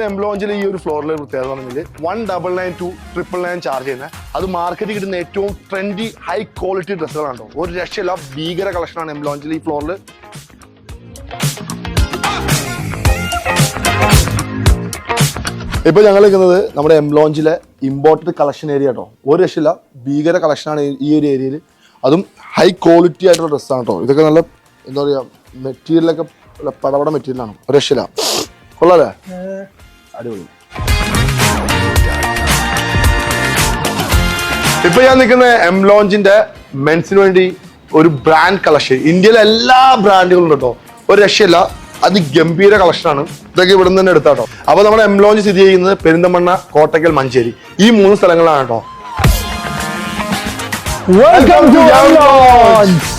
എംലോഞ്ചിൽ ഈ ഒരു ഫ്ലോറിലെ പ്രത്യേകത പറഞ്ഞാൽ 1992 999 ചാർജ് ചെയ്യുന്നത്. അത് മാർക്കറ്റിൽ കിട്ടുന്ന ഏറ്റവും ട്രെൻഡി ഹൈ ക്വാളിറ്റി ഡ്രസ്സുകളാണോ. ഒരു രക്ഷയില്ല, ഭീകര കളക്ഷനാണ് എംലോഞ്ചിൽ ഈ ഫ്ലോറിൽ. ഇപ്പൊ ഞങ്ങൾ നിൽക്കുന്നത് നമ്മുടെ എംലോഞ്ചിലെ ഇമ്പോർട്ടഡ് കളക്ഷൻ ഏരിയ കേട്ടോ. ഒരു രക്ഷയില്ല, ഭീകര കളക്ഷനാണ് ഈ ഒരു ഏരിയയിൽ. അതും ഹൈ ക്വാളിറ്റി ആയിട്ടുള്ള ഡ്രസ്സാണ് കേട്ടോ. ഇതൊക്കെ നല്ല എന്താ പറയുക, മെറ്റീരിയലൊക്കെ പടപട മെറ്റീരിയലാണ്. ഒരു രക്ഷയില്ല, കൊള്ളാല്ലേ, അടിപൊളി. ഇപ്പൊ ഞാൻ നിൽക്കുന്ന എംലോഞ്ചിന്റെ മെൻസിന് വേണ്ടി ഒരു ബ്രാൻഡ് കളക്ഷൻ. ഇന്ത്യയിലെ എല്ലാ ബ്രാൻഡുകളും കേട്ടോ, ഒരു രക്ഷയില്ല, അതിഗംഭീര കളക്ഷനാണ്. ഇതൊക്കെ ഇവിടെ നിന്ന് തന്നെ എടുത്താട്ടോ. അപ്പൊ നമ്മുടെ എംലോഞ്ച് സ്ഥിതി ചെയ്യുന്നത് പെരിന്തമണ്ണ, കോട്ടക്കൽ, മഞ്ചേരി, ഈ 3 സ്ഥലങ്ങളാണ് കേട്ടോ. Welcome to എംലോഞ്ച്.